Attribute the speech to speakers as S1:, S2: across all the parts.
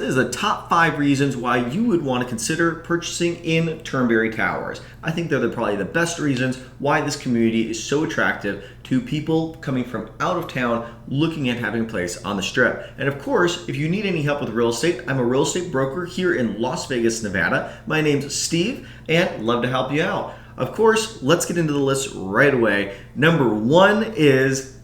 S1: is the top 5 reasons why you would want to consider purchasing in Turnberry Towers. I think they're probably the best reasons why this community is so attractive to people coming from out of town looking at having a place on the Strip. And of course, if you need any help with real estate, I'm a real estate broker here in Las Vegas, Nevada. My name's Steve, and love to help you out. Of course, let's get into the list right away. Number 1 is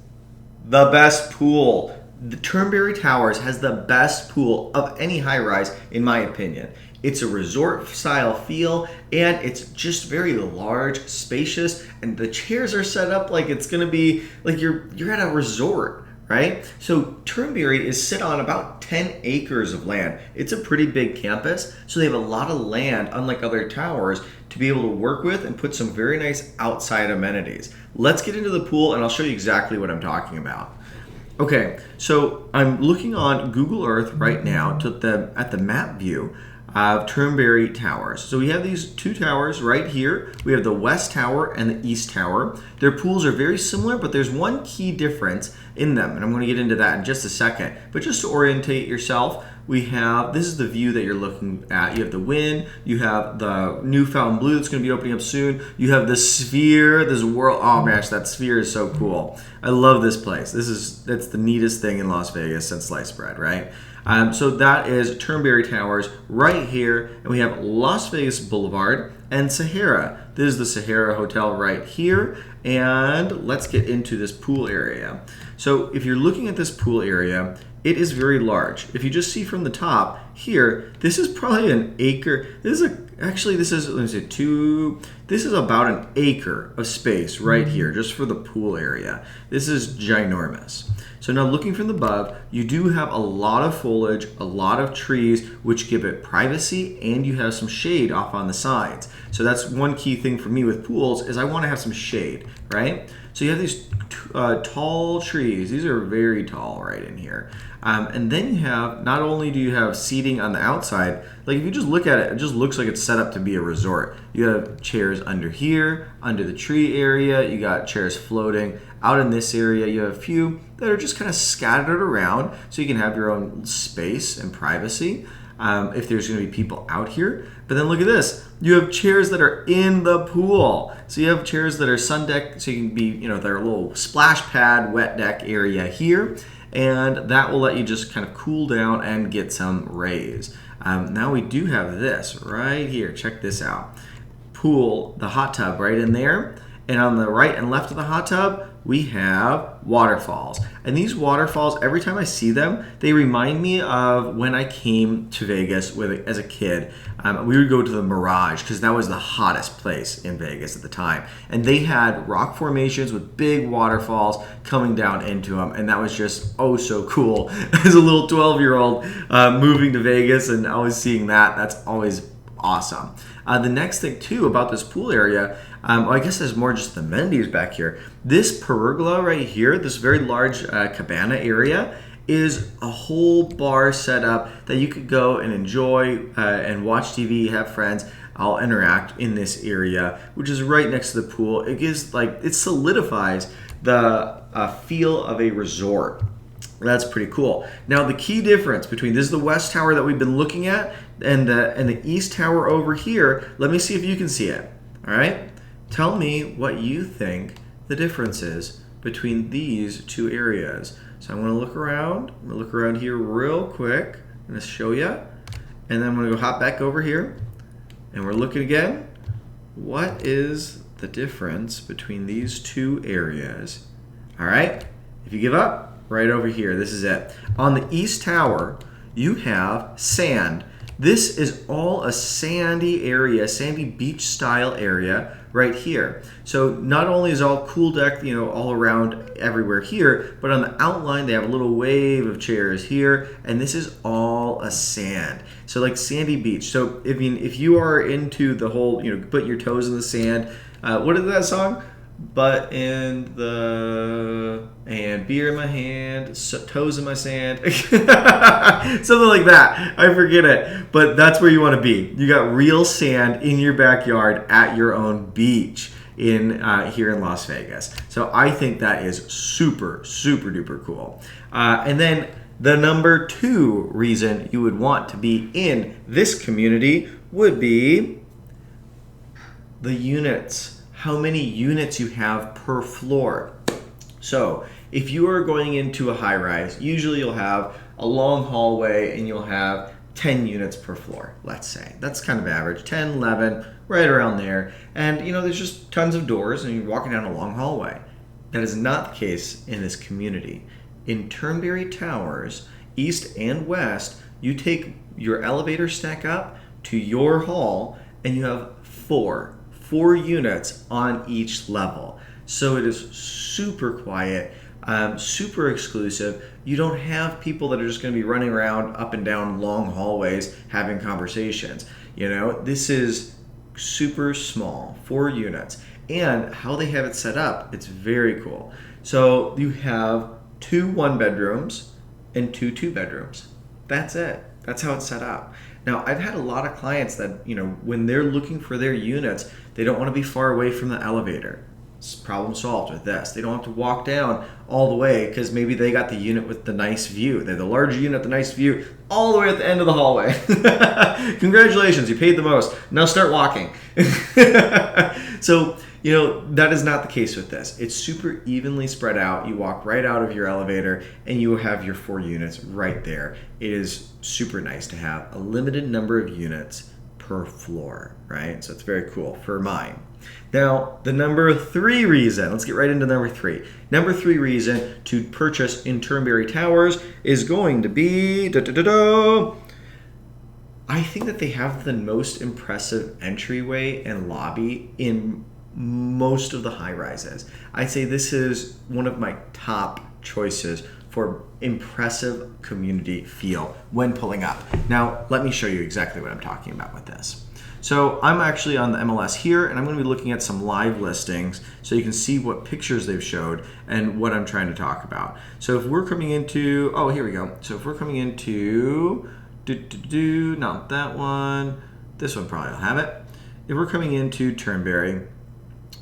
S1: the best pool. The Turnberry Towers has the best pool of any high-rise, in my opinion. It's a resort-style feel, and it's just very large, spacious, and the chairs are set up like it's going to be like you're at a resort, right? So Turnberry is sit on about 10 acres of land. It's a pretty big campus, so they have a lot of land, unlike other towers, to be able to work with and put some very nice outside amenities. Let's get into the pool, and I'll show you exactly what I'm talking about. Okay, so I'm looking on Google Earth right now at the map view of Turnberry Towers. So we have these 2 towers right here. We have the West Tower and the East Tower. Their pools are very similar, but there's one key difference in them, and I'm going to get into that in just a second. But just to orientate yourself, this is the view that you're looking at. You have the wind, you have the new fountain blue that's going to be opening up soon. You have the sphere, this world. Oh my gosh, that sphere is so cool. I love this place. That's the neatest thing in Las Vegas since sliced bread, right? So that is Turnberry Towers right here, and we have Las Vegas Boulevard and Sahara. This is the Sahara Hotel right here, and let's get into this pool area. So if you're looking at this pool area, it is very large. If you just see from the top here, this is probably an acre. This is about an acre of space right here, just for the pool area. This is ginormous. So now looking from above, you do have a lot of foliage, a lot of trees, which give it privacy, and you have some shade off on the sides. So that's one key thing for me with pools is I want to have some shade, right? So you have these tall trees. These are very tall right in here. And then you have, not only do you have seating on the outside, like if you just look at it, it just looks like it's set up to be a resort. You have chairs under here, under the tree area. You got chairs floating out in this area. You have a few that are just kind of scattered around so you can have your own space and privacy if there's going to be people out here. But then look at this. You have chairs that are in the pool. So you have chairs that are sun deck, so you can be, their little splash pad, wet deck area here. And that will let you just kind of cool down and get some rays. Now we do have this right here. Check this out. Pool, the hot tub right in there. And on the right and left of the hot tub, we have waterfalls. And these waterfalls, every time I see them, they remind me of when I came to Vegas as a kid. We would go to the Mirage because that was the hottest place in Vegas at the time. And they had rock formations with big waterfalls coming down into them. And that was just, oh, so cool. As a little 12-year-old moving to Vegas and always seeing that, that's always awesome. The next thing, too, about this pool area, I guess there's more just the amenities back here. This pergola right here, this very large cabana area, is a whole bar set up that you could go and enjoy and watch TV, have friends, all interact in this area, which is right next to the pool. It solidifies the feel of a resort. That's pretty cool. Now the key difference between this is the West Tower that we've been looking at and the East Tower over here. Let me see if you can see it. All right. Tell me what you think the difference is between these 2 areas. So I'm going to look around. I'm going to look around here real quick. I'm going to show you. And then I'm going to go hop back over here. And we're looking again. What is the difference between these 2 areas? All right. If you give up, right over here, this is it. On the East Tower, you have sand. This is all a sandy area, sandy beach style area right here. So not only is all cool deck, all around everywhere here, but on the outline they have a little wave of chairs here, and this is all a sand. So like sandy beach. So if you are into the whole, put your toes in the sand. What is that song? Butt in the and beer in my hand, toes in my sand, something like that. I forget it, but that's where you want to be. You got real sand in your backyard at your own beach in here in Las Vegas. So I think that is super, super duper cool. And then The number 2 reason you would want to be in this community would be the units. How many units you have per floor. So if you are going into a high rise, usually you'll have a long hallway and you'll have 10 units per floor, let's say. That's kind of average, 10, 11, right around there. And there's just tons of doors and you're walking down a long hallway. That is not the case in this community. In Turnberry Towers, east and west, you take your elevator stack up to your hall and you have four units on each level. So it is super quiet, super exclusive. You don't have people that are just going to be running around up and down long hallways having conversations. This is super small, 4 units. And how they have it set up, it's very cool. So you have 2 1-bedrooms and 2 2-bedrooms. That's it. That's how it's set up. Now, I've had a lot of clients that, when they're looking for their units, they don't want to be far away from the elevator. It's problem solved with this. They don't have to walk down all the way because maybe they got the unit with the nice view. They're the larger unit, the nice view, all the way at the end of the hallway. Congratulations, you paid the most. Now start walking. So, that is not the case with this. It's super evenly spread out. You walk right out of your elevator and you have your 4 units right there. It is super nice to have a limited number of units per floor, right? So it's very cool for mine. Now, the number 3 reason, let's get right into number 3. Number 3 reason to purchase in Turnberry Towers is going to be, I think that they have the most impressive entryway and lobby in most of the high rises. I'd say this is one of my top choices for impressive community feel when pulling up. Now, let me show you exactly what I'm talking about with this. So I'm actually on the MLS here, and I'm going to be looking at some live listings so you can see what pictures they've showed and what I'm trying to talk about. So if we're coming into, here we go. So if we're coming into, not that one, this one probably will have it. If we're coming into Turnberry,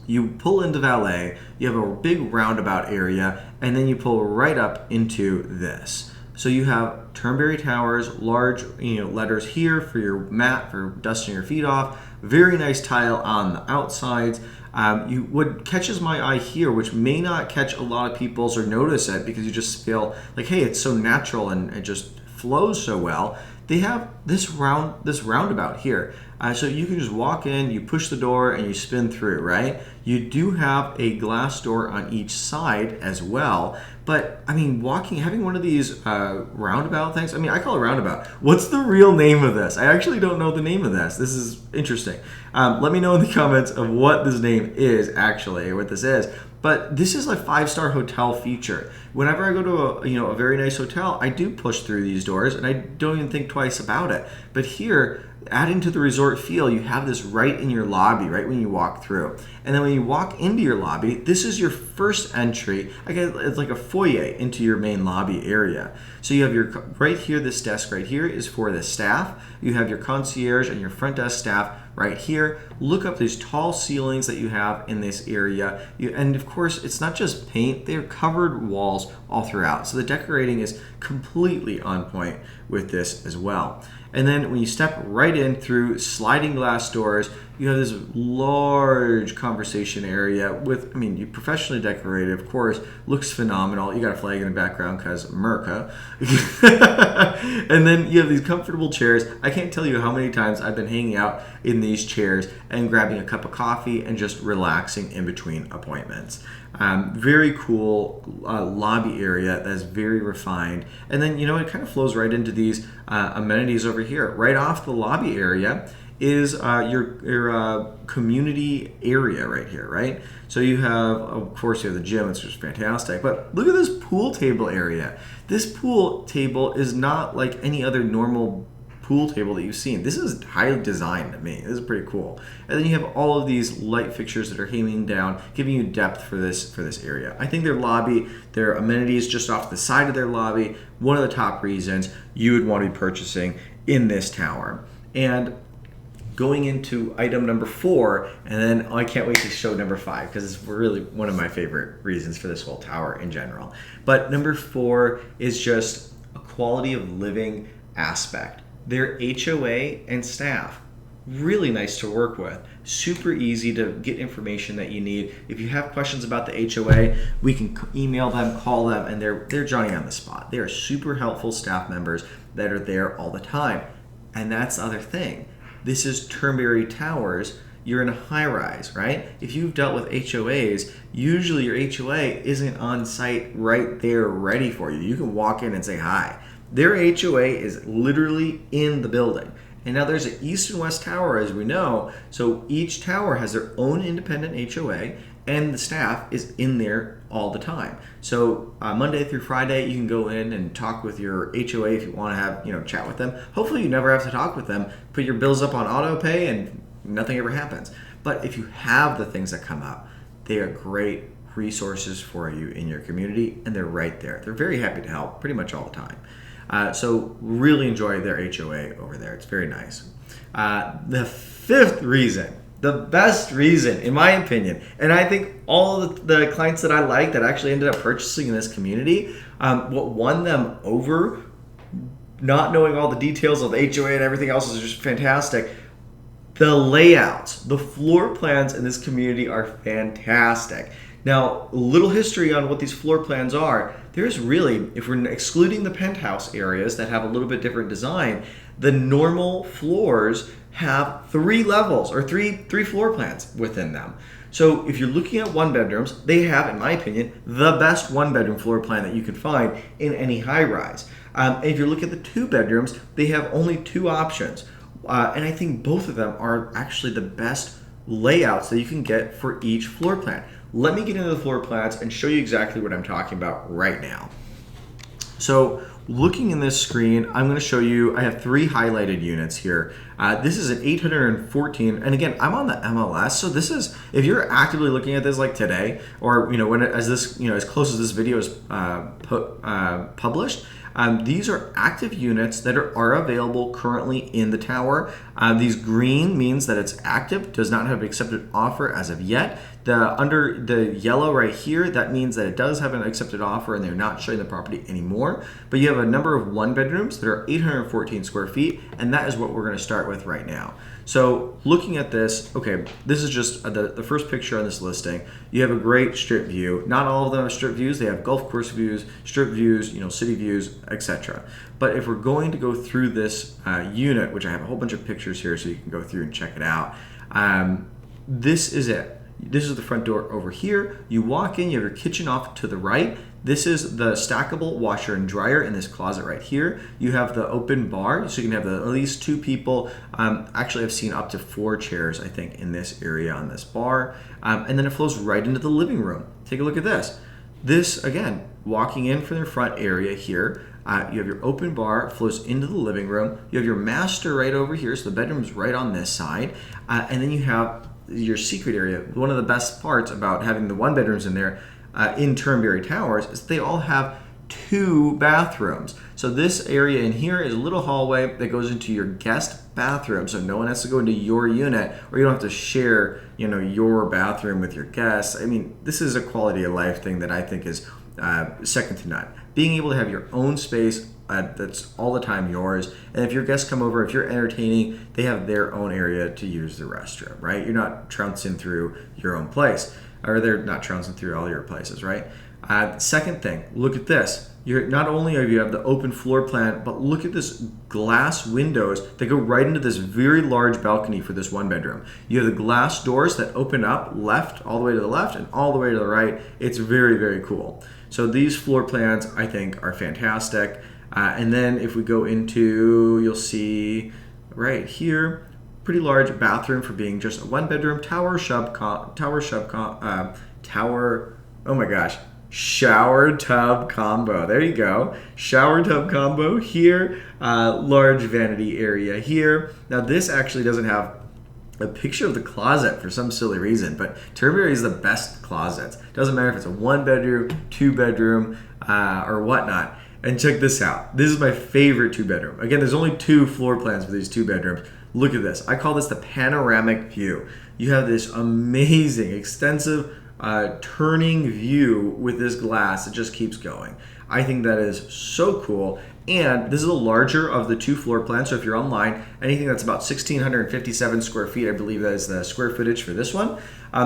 S1: you pull into valet, you have a big roundabout area, and then you pull right up into this. So you have Turnberry Towers, large letters here for your mat, for dusting your feet off. Very nice tile on the outsides. What catches my eye here, which may not catch a lot of people's or notice it because you just feel like, hey, it's so natural and it just flows so well. They have this roundabout here. So you can just walk in, you push the door, and you spin through, right? You do have a glass door on each side as well. But, having one of these roundabout things, I call it roundabout. What's the real name of this? I actually don't know the name of this. This is interesting. Let me know in the comments of what this name is actually, or what this is. But this is a 5-star hotel feature. Whenever I go to a very nice hotel, I do push through these doors and I don't even think twice about it. But here, adding to the resort feel, you have this right in your lobby, right when you walk through. And then when you walk into your lobby, this is your first entry. It's like a foyer into your main lobby area. So you have right here, this desk right here is for the staff. You have your concierge and your front desk staff right here. Look up these tall ceilings that you have in this area. And of course, it's not just paint, they're covered walls all throughout. So the decorating is completely on point with this as well. And then when you step right in through sliding glass doors, you have this large conversation area with, you professionally decorated, of course, looks phenomenal. You got a flag in the background because America. And then you have these comfortable chairs. I can't tell you how many times I've been hanging out in these chairs and grabbing a cup of coffee and just relaxing in between appointments. Very cool lobby area that is very refined. And then, it kind of flows right into these amenities over here. Right off the lobby area is your community area right here, right? So you have, of course, you have the gym, which is fantastic. But look at this pool table area. This pool table is not like any other normal pool table that you've seen. This is highly designed to me. This is pretty cool. And then you have all of these light fixtures that are hanging down, giving you depth for this area. I think their lobby, their amenities just off the side of their lobby, one of the top reasons you would want to be purchasing in this tower. And going into item number 4, and then I can't wait to show number 5 because it's really one of my favorite reasons for this whole tower in general. But number 4 is just a quality of living aspect. Their HOA and staff, really nice to work with. Super easy to get information that you need. If you have questions about the HOA, we can email them, call them, and they're Johnny on the spot. They are super helpful staff members that are there all the time. And that's the other thing. This is Turnberry Towers. You're in a high rise, right? If you've dealt with HOAs, usually your HOA isn't on site right there ready for you. You can walk in and say hi. Their HOA is literally in the building. And now there's an east and west tower, as we know, so each tower has their own independent HOA, and the staff is in there all the time. So Monday through Friday, you can go in and talk with your HOA if you want to have, chat with them. Hopefully you never have to talk with them, put your bills up on auto pay, and nothing ever happens. But if you have the things that come up, they are great resources for you in your community, and they're right there. They're very happy to help pretty much all the time. So really enjoy their HOA over there. It's very nice. The fifth reason, the best reason, in my opinion, and I think all the clients that I like that actually ended up purchasing in this community, what won them over, not knowing all the details of the HOA and everything else is just fantastic. The layouts, the floor plans in this community are fantastic. Now, a little history on what these floor plans are. There's really, if we're excluding the penthouse areas that have a little bit different design, the normal floors have 3 levels or three floor plans within them. So if you're looking at 1-bedrooms, they have, in my opinion, the best 1-bedroom floor plan that you can find in any high rise. And if you look at the 2-bedrooms, they have only 2 options. And I think both of them are actually the best layouts that you can get for each floor plan. Let me get into the floor plans and show you exactly what I'm talking about right now. So looking in this screen, I'm going to show you, I have 3 highlighted units here. This is an 814, and again, I'm on the MLS, so this is, if you're actively looking at this like today, or as close as this video is published, these are active units that are available currently in the tower. These green means that it's active, does not have an accepted offer as of yet. Under the yellow right here, that means that it does have an accepted offer and they're not showing the property anymore. But you have a number of 1-bedrooms that are 814 square feet, and that is what we're going to start with right now. So looking at this, okay, this is just the first picture on this listing. You have a great strip view. Not all of them are strip views. They have golf course views, strip views, city views, etc. But if we're going to go through this unit, which I have a whole bunch of pictures here so you can go through and check it out, this is it. This is the front door over here. You walk in, you have your kitchen off to the right. This is the stackable washer and dryer in this closet right here. You have the open bar, so you can have at least 2 people. Actually, I've seen up to 4 chairs, I think, in this area on this bar. And then it flows right into the living room. Take a look at this. This, again, walking in from the front area here, you have your open bar, flows into the living room. You have your master right over here, so the bedroom's right on this side. And then you have your secret area. One of the best parts about having the 1-bedrooms in there in Turnberry Towers is they all have 2 bathrooms. So this area in here is a little hallway that goes into your guest bathroom, so no one has to go into your unit, or you don't have to share, your bathroom with your guests. I mean, this is a quality of life thing that I think is second to none. Being able to have your own space that's all the time yours, and if your guests come over, if you're entertaining, they have their own area to use the restroom, right? You're not trouncing through your own place, or they're not trouncing through all your places, right? Second thing, look at this. Not only have you have the open floor plan, but look at this glass windows that go right into this very large balcony for this 1-bedroom. You have the glass doors that open up left, all the way to the left, and all the way to the right. It's very, very cool. So these floor plans, I think, are fantastic. And then if we go into, you'll see right here, pretty large bathroom for being just a 1-bedroom shower tub combo. There you go. Shower tub combo here. Large vanity area here. Now this actually doesn't have a picture of the closet for some silly reason, but Turnberry is the best closets. Doesn't matter if it's a 1-bedroom, 2-bedroom, or whatnot. And check this out. This is my favorite 2-bedroom. Again, there's only 2 floor plans for these 2-bedrooms. Look at this. I call this the panoramic view. You have this amazing, extensive turning view with this glass. It just keeps going. I think that is so cool. And this is a larger of the 2 floor plans. So if you're online, anything that's about 1,657 square feet, I believe that is the square footage for this one.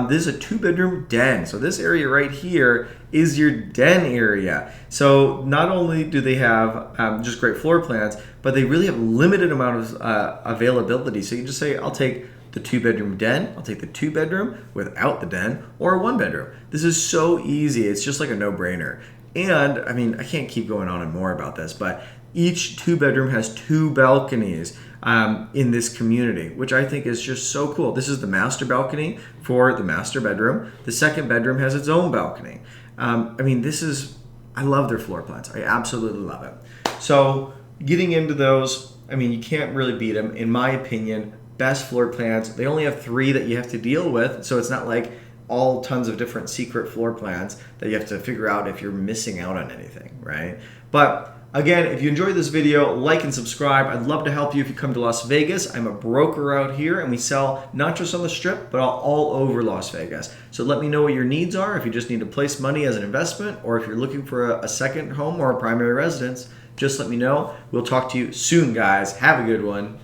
S1: This is a 2-bedroom den. So this area right here is your den area. So not only do they have just great floor plans, but they really have limited amount of availability. So you just say, I'll take the 2-bedroom den, I'll take the 2-bedroom without the den, or a 1-bedroom. This is so easy. It's just like a no-brainer. And I mean, I can't keep going on and more about this, but each 2-bedroom has 2 balconies in this community, which I think is just so cool. This is the master balcony for the master bedroom. The 2nd bedroom has its own balcony. I mean, I love their floor plans. I absolutely love it. So getting into those, I mean, you can't really beat them. In my opinion, best floor plans. They only have 3 that you have to deal with, so it's not like all tons of different secret floor plans that you have to figure out if you're missing out on anything, right? But again, if you enjoyed this video, like and subscribe. I'd love to help you if you come to Las Vegas. I'm a broker out here, and we sell not just on the Strip, but all over Las Vegas. So let me know what your needs are, if you just need to place money as an investment, or if you're looking for a second home or a primary residence, just let me know. We'll talk to you soon, guys. Have a good one.